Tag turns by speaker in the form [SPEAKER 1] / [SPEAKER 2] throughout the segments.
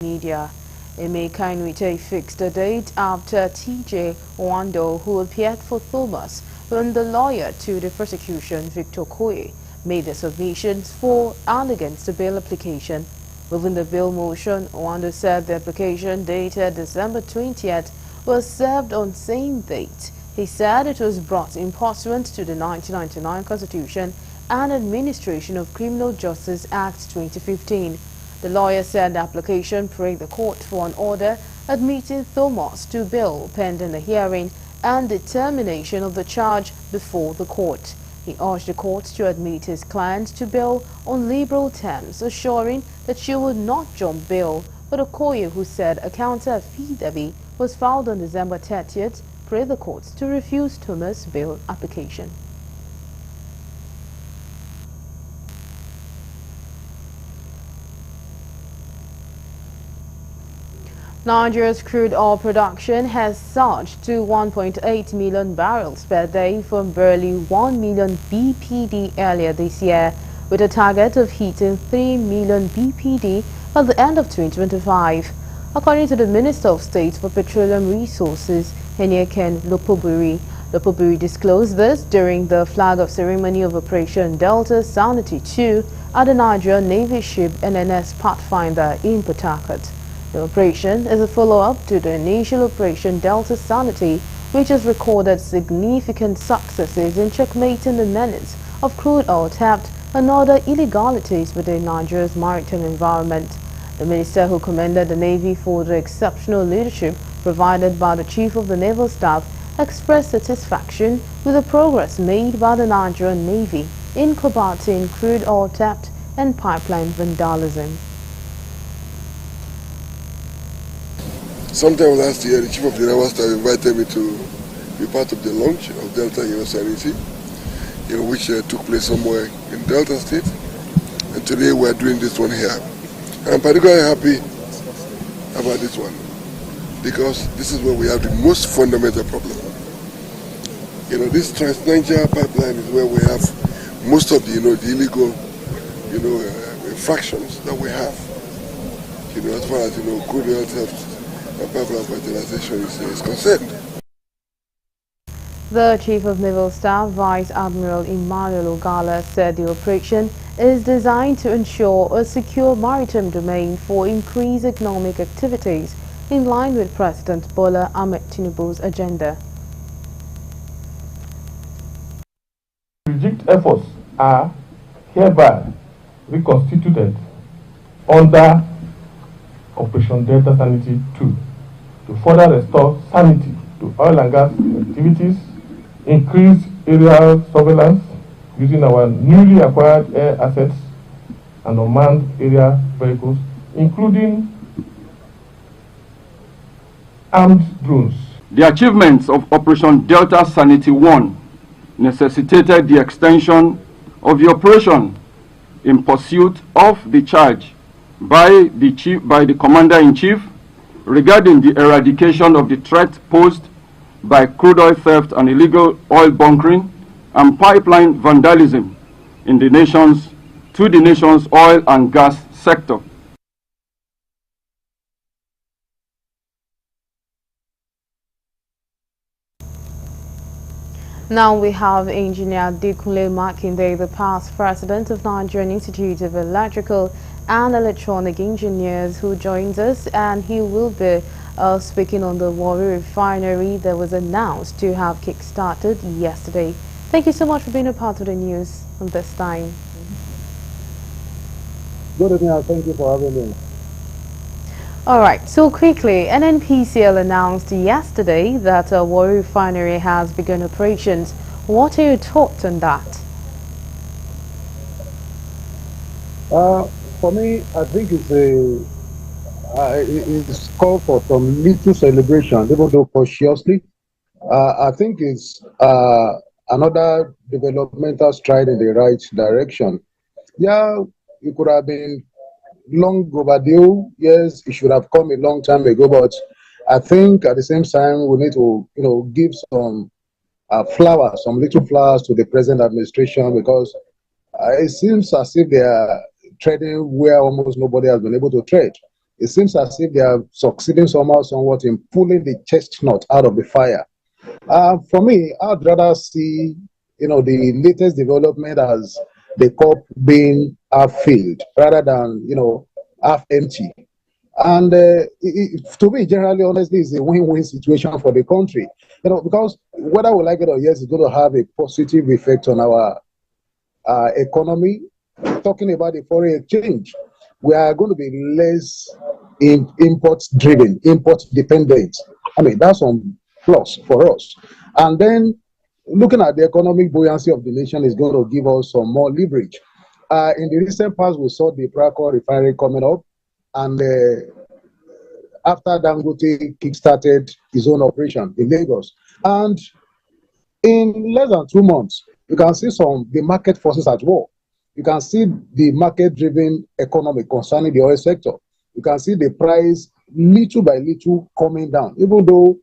[SPEAKER 1] media. Emeka Nwite fixed a date after TJ Wando, who appeared for Thomas, when the lawyer to the prosecution, Victor Koye, made the submissions for and against the bail application. Within the bail motion, Wando said the application dated December 20th was served on same date. He said it was brought in pursuant to the 1999 Constitution and Administration of Criminal Justice Act 2015. The lawyer said the application prayed the court for an order admitting Thomas to bail pending the hearing and determination of the charge before the court. He urged the court to admit his client to bail on liberal terms, assuring that she would not jump bail. But Okoye, who said a counter affidavit was filed on December 30th, prayed the court to refuse Thomas' bail application. Nigeria's crude oil production has surged to 1.8 million barrels per day from barely 1 million BPD earlier this year, with a target of hitting 3 million BPD by the end of 2025. According to the Minister of State for Petroleum Resources, Henyeken Lopobiri, Lopobiri disclosed this during the flag-off ceremony of Operation Delta Sanity 2 at the Nigerian Navy ship NNS Pathfinder in Port Harcourt. The operation is a follow-up to the initial Operation Delta Sanity, which has recorded significant successes in checkmating the menace of crude oil theft and other illegalities within Nigeria's maritime environment. The minister, who commended the Navy for the exceptional leadership provided by the Chief of the Naval Staff, expressed satisfaction with the progress made by the Nigerian Navy in combating crude oil theft and pipeline vandalism.
[SPEAKER 2] Sometime last year, the Chief of the Naval Staff invited me to be part of the launch of Delta Sanity, which took place somewhere in Delta State. And today we are doing this one here. And I'm particularly happy about this one because this is where we have the most fundamental problem. This Trans-Niger pipeline is where we have most of the, the illegal, infractions that we have. As far as crude oil theft and pipeline fertilization is concerned.
[SPEAKER 1] The Chief of Naval Staff, Vice Admiral Emmanuel Ogala, said the operation is designed to ensure a secure maritime domain for increased economic activities in line with President Bola Ahmed Tinubu's agenda.
[SPEAKER 3] Strategic efforts are hereby reconstituted under Operation Delta Sanity 2 to further restore sanity to oil and gas activities, increase aerial surveillance using our newly acquired air assets and unmanned aerial vehicles, including armed drones.
[SPEAKER 4] The achievements of Operation Delta Sanity 1 necessitated the extension of the operation in pursuit of the charge by the Commander-in-Chief regarding the eradication of the threat posed by crude oil theft and illegal oil bunkering and pipeline vandalism to the nation's oil and gas sector.
[SPEAKER 1] Now we have Engineer Adekunle Makinde, the past president of Nigerian Institute of Electrical and Electronic Engineers, who joins us, and he will be speaking on the Warri refinery that was announced to have kick-started yesterday. Thank you so much for being a part of the news on this time.
[SPEAKER 5] Good evening, thank you for having me.
[SPEAKER 1] All right, so quickly, NNPCL announced yesterday that Warri refinery has begun operations. What are your thoughts on that?
[SPEAKER 5] For me, I think it's called for some little celebration, even though cautiously. I think it's another developmental stride in the right direction. Yeah, it could have been long overdue. Yes, it should have come a long time ago, but I think at the same time we need to, give some flowers, some little flowers to the present administration, because it seems as if they are treading where almost nobody has been able to tread. It seems as if they are succeeding somehow, somewhat in pulling the chestnut out of the fire. For me, I'd rather see, the latest development as the cup being half filled rather than, half empty. And to me, generally, honestly, it's a win-win situation for the country. Because whether we like it or yes, it's going to have a positive effect on our economy. Talking about the foreign exchange, we are going to be less import driven, import dependent. I mean, that's on plus for us. And then looking at the economic buoyancy of the nation is going to give us some more leverage. In the recent past, we saw the Praco refinery coming up, and after Dangote kickstarted his own operation in Lagos. And in less than 2 months, you can see the market forces at work. You can see the market-driven economy concerning the oil sector. You can see the price little by little coming down, even though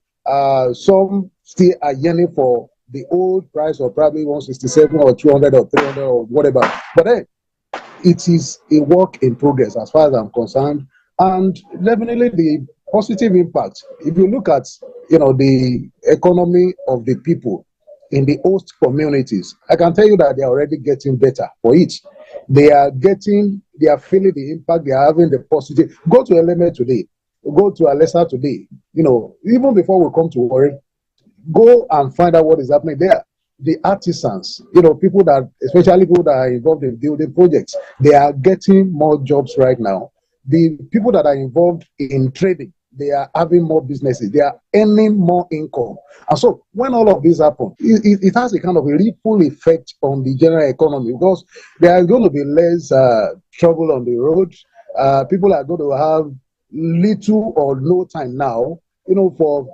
[SPEAKER 5] some still are yearning for the old price of probably 167 or 200 or 300 or whatever. But then it is a work in progress as far as I'm concerned. And definitely the positive impact, if you look at the economy of the people in the host communities, I can tell you that they are already getting better for it. They are feeling the impact, they are having the positive. Go to Eleme today, go to Alessa today, even before we come to Warri, go and find out what is happening there. The artisans, people especially people that are involved in building projects, they are getting more jobs right now. The people that are involved in trading, they are having more businesses, they are earning more income. And so when all of this happens, it has a kind of a ripple effect on the general economy, because there is going to be less trouble on the road. People are going to have little or no time now, for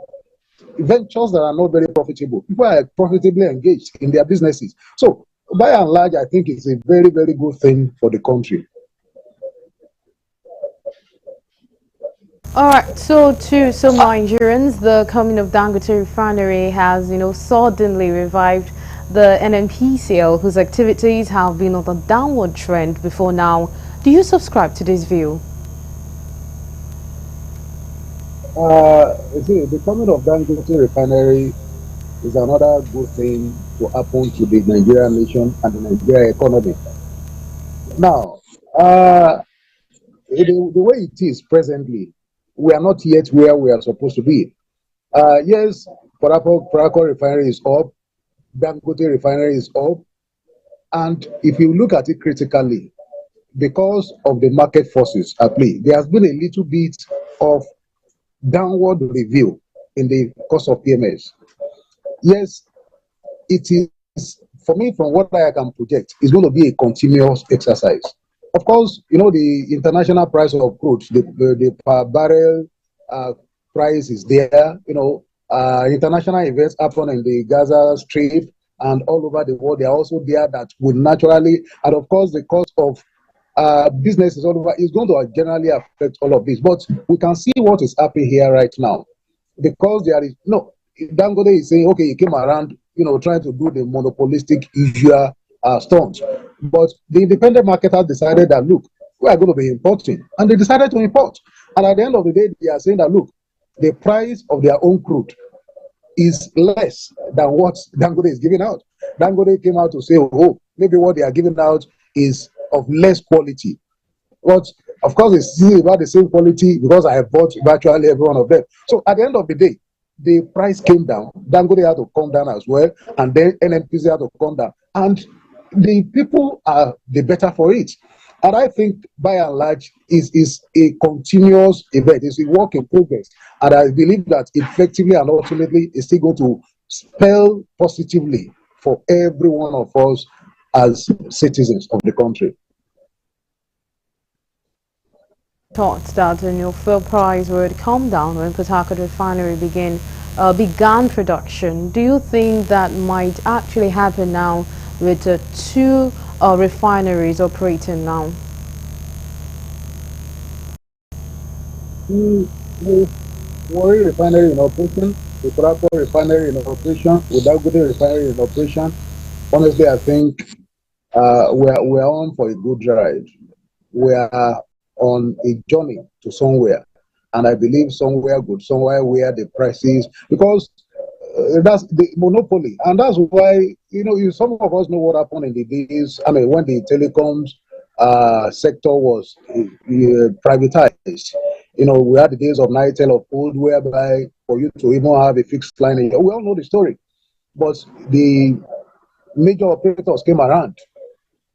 [SPEAKER 5] ventures that are not very profitable. People are profitably engaged in their businesses. So by and large, I think it's a very, very good thing for the country.
[SPEAKER 1] All right, so to some Nigerians, the coming of Dangote Refinery has, suddenly revived the NNPCL, whose activities have been on a downward trend before now. Do you subscribe to this view?
[SPEAKER 5] The coming of Dangote Refinery is another good thing to happen to the Nigerian nation and the Nigerian economy. Now, the way it is presently, we are not yet where we are supposed to be. Yes, Praco Refinery is up, Dangote Refinery is up, and if you look at it critically, because of the market forces at play, there has been a little bit of downward review in the cost of PMS. Yes, it is, for me, from what I can project, it's going to be a continuous exercise. Of course, the international price of crude, the per barrel price is there. International events happen in the Gaza Strip and all over the world. They are also there that would naturally, and of course, the cost of businesses all over is going to generally affect all of this. But we can see what is happening here right now, because there is Dangote is saying, okay, he came around, trying to do the monopolistic usual stunt. But the independent market has decided that, look, we are going to be importing. And they decided to import. And at the end of the day, they are saying that, look, the price of their own crude is less than what Dangote is giving out. Dangote came out to say, oh, maybe what they are giving out is of less quality. But of course, it's still about the same quality, because I have bought virtually every one of them. So at the end of the day, the price came down. Dangote had to come down as well. And then NNPC had to come down. And the people are the better for it. And I think by and large is a continuous event. It's a work in progress. And I believe that effectively and ultimately it's still going to spell positively for every one of us as citizens of the country.
[SPEAKER 1] Thought that the new fuel price would come down when Port Harcourt Refinery began production. Do you think that might actually happen now with two refineries operating now?
[SPEAKER 5] With Warri Refinery in operation, with Praco Refinery in operation, with Dangote Refinery in operation, honestly, I think we're on for a good ride. We are on a journey to somewhere. And I believe somewhere good, somewhere where the prices, because that's the monopoly. And that's why, some of us know what happened in the days, I mean, when the telecoms sector was privatized. We had the days of Nitel of old, whereby for you to even have a fixed line, we all know the story. But the major operators came around.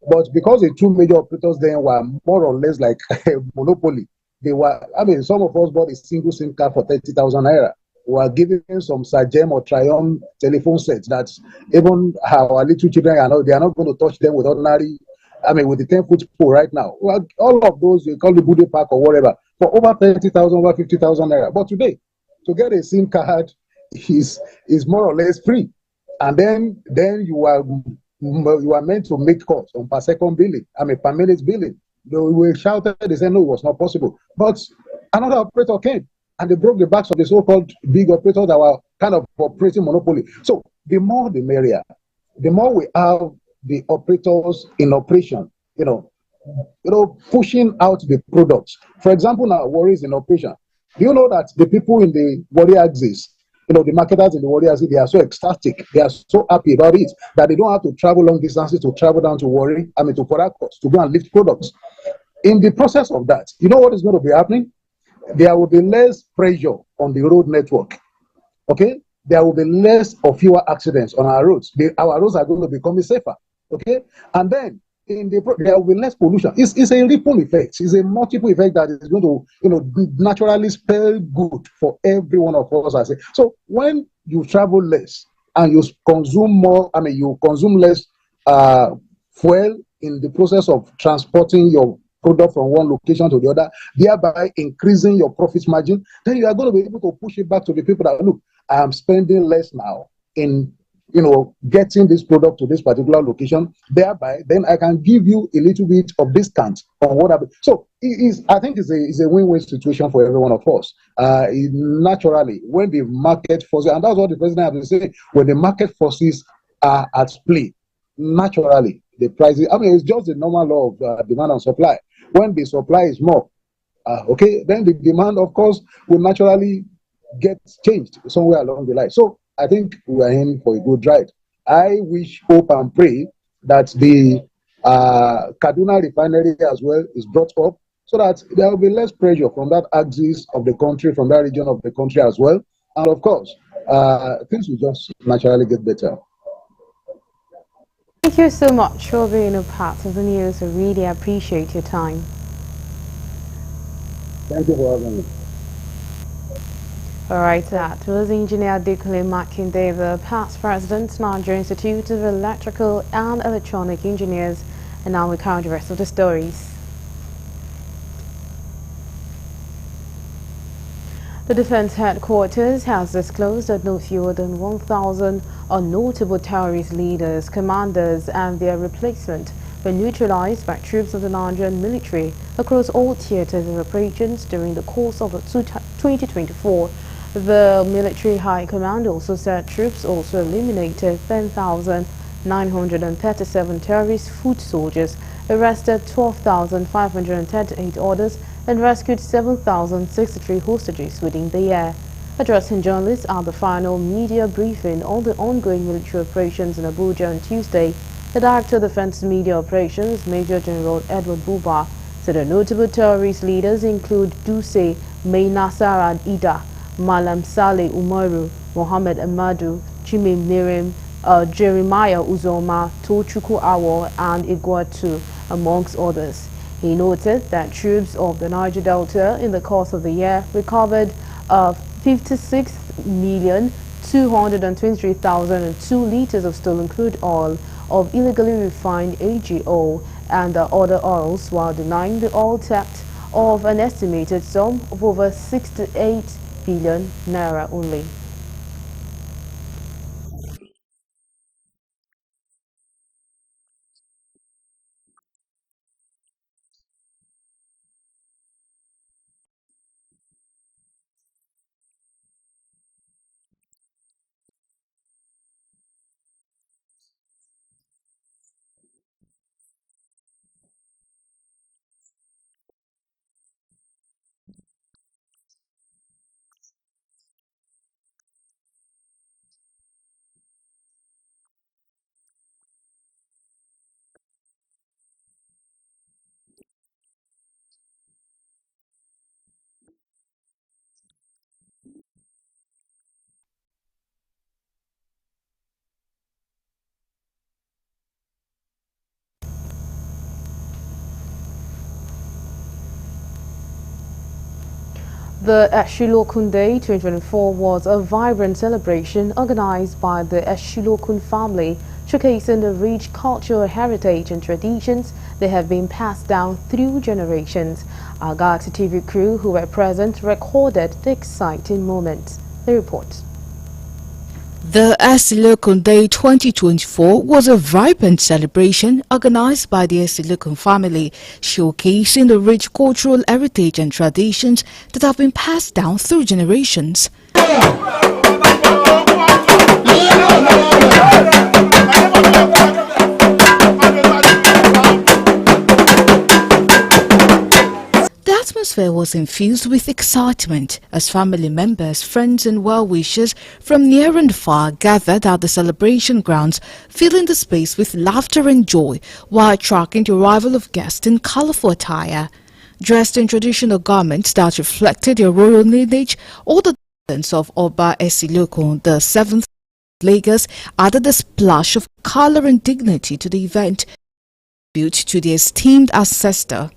[SPEAKER 5] But because the two major operators then were more or less like a monopoly, they were, I mean, some of us bought a single SIM card for 30,000 naira. We were giving some Sagem or Triumph telephone sets that even our little children they are not going to touch them with ordinary, I mean, with the 10-foot pole right now. Well, all of those, we call the Bude Park or whatever, for over 30,000, over 50,000 naira. But today, to get a SIM card is more or less free. And then you are meant to make calls on per second billing, I mean per minute billing. They were shouted, they said no, it was not possible. But another operator came and they broke the backs of the so-called big operators that were kind of operating monopoly. So the more the merrier. The more we have the operators in operation, pushing out the products. For example, now Warri is in operation. Do you know that the people in the Warri axis, the marketers in the Warri axis, they are so ecstatic, they are so happy about it that they don't have to travel long distances to travel down to Warri, I mean to Port Harcourt to go and lift products. In the process of that, you know what is going to be happening? There will be less pressure on the road network. Okay, there will be less or fewer accidents on our roads. Our roads are going to become safer. Okay, and then there will be less pollution. It's a ripple effect. It's a multiple effect that is going to naturally spell good for every one of us. I say so. When you travel less and you consume more, I mean you consume less fuel in the process of transporting your product from one location to the other, thereby increasing your profit margin, then you are going to be able to push it back to the people that look, I am spending less now in getting this product to this particular location. Thereby, then I can give you a little bit of discount on what I. So I think it's a win-win situation for every one of us. Naturally, when the market forces, and that's what the president has been saying, when the market forces are at play, naturally the prices. I mean, it's just the normal law of demand and supply. When the supply is more, then the demand, of course, will naturally get changed somewhere along the line. So I think we are in for a good ride. I wish, hope, and pray that the Kaduna refinery as well is brought up so that there will be less pressure from that axis of the country, from that region of the country as well. And of course, things will just naturally get better.
[SPEAKER 1] Thank you so much for being a part of the news. I really appreciate your time.
[SPEAKER 5] Thank you for having me.
[SPEAKER 1] All right, that was Engineer Dikule Makinde, the past president, Nigeria Institute of Electrical and Electronic Engineers. And now we count the rest of the stories. The Defense Headquarters has disclosed that no fewer than 1,000 notable terrorist leaders, commanders and their replacement were neutralized by troops of the Nigerian military across all theaters of operations during the course of 2024. The military high command also said troops also eliminated 10,937 terrorist foot soldiers, arrested 12,538 others, and rescued 7,063 hostages within the year. Addressing journalists at the final media briefing on the ongoing military operations in Abuja on Tuesday, the Director of Defense Media Operations, Major General Edward Buba, said the notable terrorist leaders include Duse Mai Nasara Ida, Malam Saleh Umaru, Mohammed Amadu, Chime Miriam, Jeremiah Uzoma, Tochukwu Awo, and Iguatu, amongst others. He noted that troops of the Niger Delta in the course of the year recovered 56,223,002 liters of stolen crude oil, of illegally refined AGO and other oils, while denying the oil theft of an estimated sum of over 68 billion naira only. The Eshilokun Day 2024 was a vibrant celebration organized by the Eshilokun family, showcasing the rich cultural heritage and traditions that have been passed down through generations. Our Galaxy TV crew who were present recorded the exciting moments. They report.
[SPEAKER 6] The Eshilokun Day 2024 was a vibrant celebration organized by the Eshilokun family, showcasing the rich cultural heritage and traditions that have been passed down through generations. The atmosphere was infused with excitement as family members, friends and well-wishers from near and far gathered at the celebration grounds, filling the space with laughter and joy while tracking the arrival of guests in colorful attire. Dressed in traditional garments that reflected their royal lineage, all the descendants of Oba Eshilokun, the 7th of Lagos, added a splash of color and dignity to the event, tribute to the esteemed ancestor.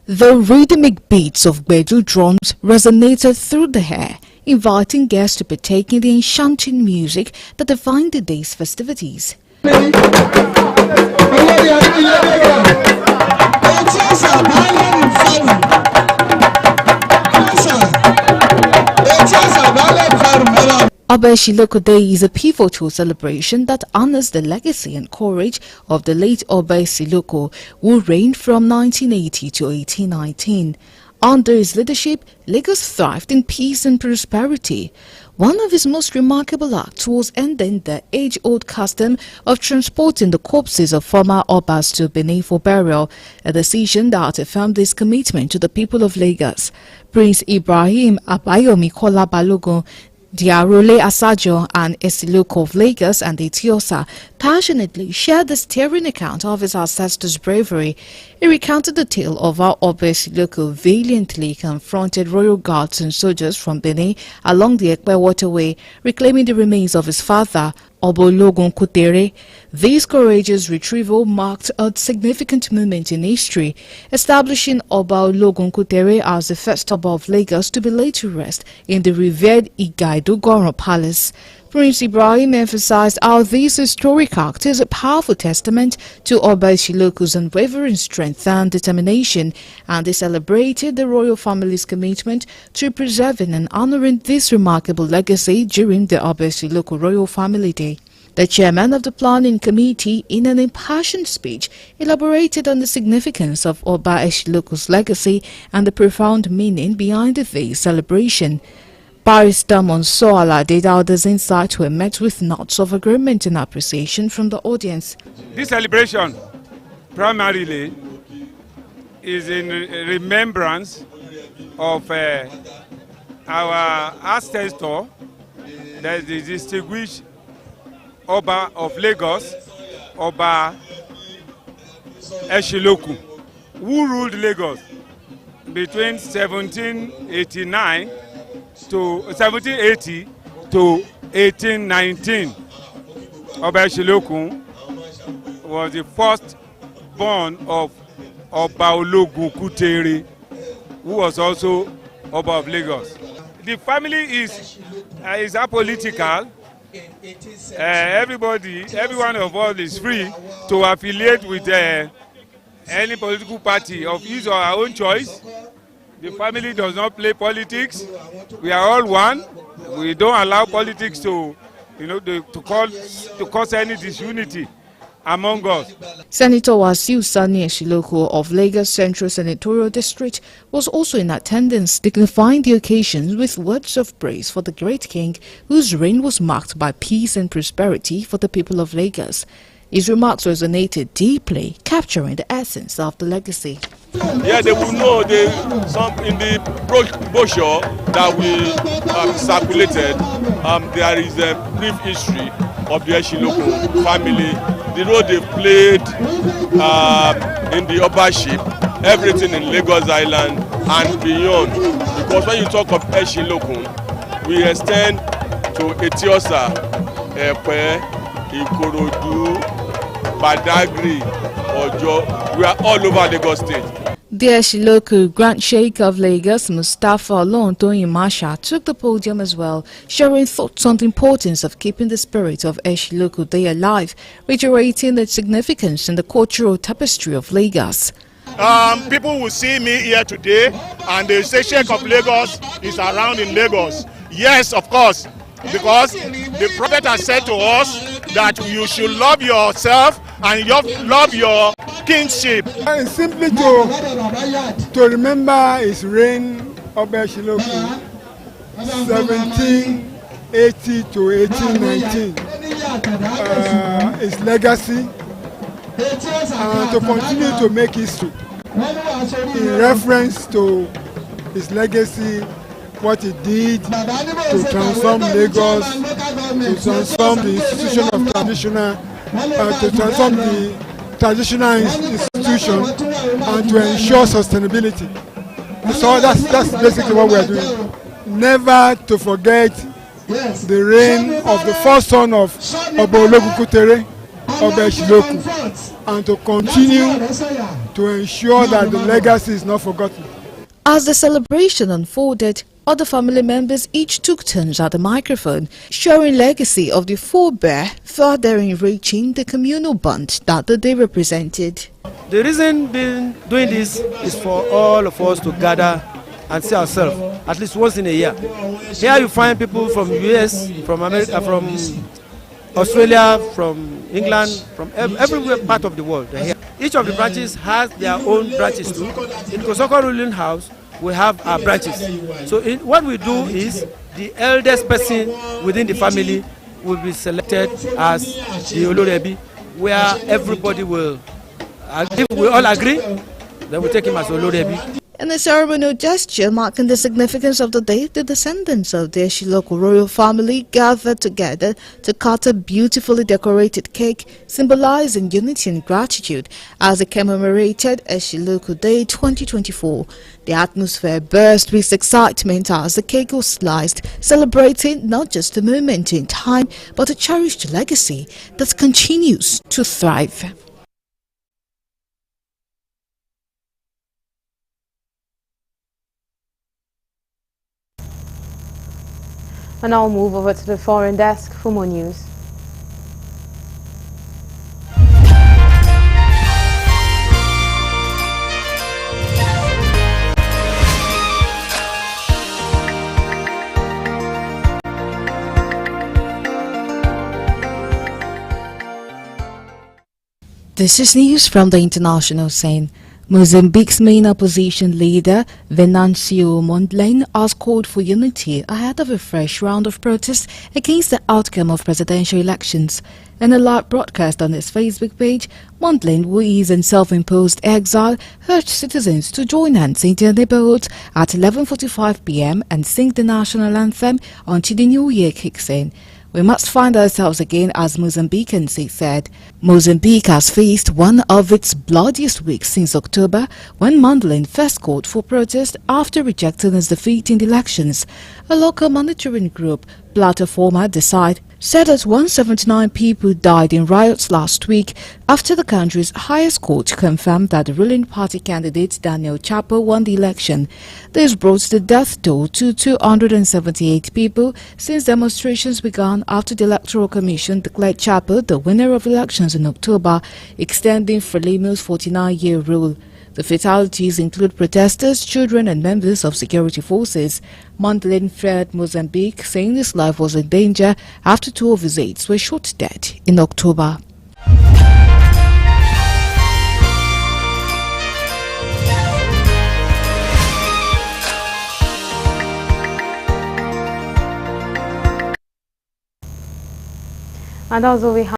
[SPEAKER 6] The rhythmic beats of Gbedu drums resonated through the air, inviting guests to partake in the enchanting music that defined the day's festivities. Oba Eshilokun Day is a pivotal celebration that honors the legacy and courage of the late Oba Eshilokun, who reigned from 1980 to 1819. Under his leadership, Lagos thrived in peace and prosperity. One of his most remarkable acts was ending the age-old custom of transporting the corpses of former Obas to Benin for burial, a decision that affirmed his commitment to the people of Lagos. Prince Ibrahim Abayomi Kola Balogun, Diarole Asajo and Eshilokun of Lagos and Etiosa passionately shared the stirring account of his ancestors' bravery. He recounted the tale of how Oba Eshilokun valiantly confronted royal guards and soldiers from Benin along the Ekpe waterway, reclaiming the remains of his father, Oba Ologun Kutere. This courageous retrieval marked a significant moment in history, establishing Oba Ologun Kutere as the first Oba of Lagos to be laid to rest in the revered Igaidu Goro Palace. Prince Ibrahim emphasized how this historic act is a powerful testament to Oba Eshilokun's unwavering strength and determination, and they celebrated the royal family's commitment to preserving and honoring this remarkable legacy during the Oba Eshilokun Royal Family Day. The chairman of the planning committee, in an impassioned speech, elaborated on the significance of Oba Eshilokun's legacy and the profound meaning behind this celebration. Barrister Monso Alade Dauda's insights were met with nods of agreement and appreciation from the audience.
[SPEAKER 7] This celebration primarily is in remembrance of our ancestor, that is the distinguished Oba of Lagos, Oba Eshilokun, who ruled Lagos between 1780 to 1819. Oba Eshilokun was the first born of Oba Ologun Kutere, who was also Oba of Lagos. The family is apolitical. Every one of us is free to affiliate with any political party of his or our own choice. The family does not play politics. We are all one. We don't allow politics to cause any disunity among us.
[SPEAKER 6] Senator Wasiu Sani Eshilokun of Lagos Central Senatorial District was also in attendance, dignifying the occasion with words of praise for the great king, whose reign was marked by peace and prosperity for the people of Lagos. His remarks resonated deeply, capturing the essence of the legacy.
[SPEAKER 8] Yeah, they will know in the brochure that we circulated. There is a brief history of the Eshilokun family, the role they played in the Obaship, everything in Lagos Island and beyond. Because when you talk of Eshilokun, we extend to Etiosa, Epe, Ikorodu, Badagry, Ojo. We are all over Lagos State.
[SPEAKER 6] The Eshiloku Grand Sheikh of Lagos, Mustafa Olontoyin Masha, took the podium as well, sharing thoughts on the importance of keeping the spirit of Eshiloku Day alive, reiterating its significance in the cultural tapestry of Lagos.
[SPEAKER 9] People will see me here today and they say Sheikh of Lagos is around in Lagos. Yes, of course, because the Prophet has said to us that you should love yourself and love your kingship.
[SPEAKER 10] And simply to remember his reign of Eshiloku, 1780 to 1819, his legacy, and to continue to make history in reference to his legacy, what he did to transform Lagos, to transform the institution of traditional, to transform the traditional institution, and to ensure sustainability. So that's basically what we are doing. Never to forget the reign of the first son of Obologu Kutere of Eshiloku, and to continue to ensure that the legacy is not forgotten.
[SPEAKER 6] As the celebration unfolded, other family members each took turns at the microphone, sharing legacy of the forebear, further enriching the communal bond that the day represented.
[SPEAKER 11] The reason being doing this is for all of us to gather and see ourselves at least once in a year. Here you find people from US, from America, from Australia, from England, from everywhere part of the world. They're here. Each of the branches has their own branches too. In Kosoko ruling house, we have our branches. So what we do is the eldest person within the family will be selected as the Olorebi, where everybody will, if we all agree, then we take him as Olorebi.
[SPEAKER 6] In a ceremonial gesture marking the significance of the day, the descendants of the Eshiloku royal family gathered together to cut a beautifully decorated cake, symbolizing unity and gratitude as they commemorated Eshiloku Day 2024. The atmosphere burst with excitement as the cake was sliced, celebrating not just a moment in time, but a cherished legacy that continues to thrive.
[SPEAKER 1] And I'll move over to the foreign desk for more news.
[SPEAKER 6] This is news from the international scene. Mozambique's main opposition leader, Venancio Mondlane, has called for unity ahead of a fresh round of protests against the outcome of presidential elections. In a live broadcast on his Facebook page, Mondlane, who is in self-imposed exile, urged citizens to join hands in their neighborhoods at 11:45 p.m. and sing the national anthem until the new year kicks in. We must find ourselves again as Mozambicans, he said. Mozambique has faced one of its bloodiest weeks since October, when Mondlane first called for protest after rejecting his defeat in the elections. A local monitoring group, Plataforma Decide, said that 179 people died in riots last week after the country's highest court confirmed that the ruling party candidate Daniel Chapo won the election. This brought the death toll to 278 people since demonstrations began after the Electoral Commission declared Chapo the winner of elections in October, extending Frelimo's 49-year rule. The fatalities include protesters, children and members of security forces. Mondlane fled Mozambique, saying his life was in danger after 2 of his aides were shot dead in October.
[SPEAKER 1] And also we have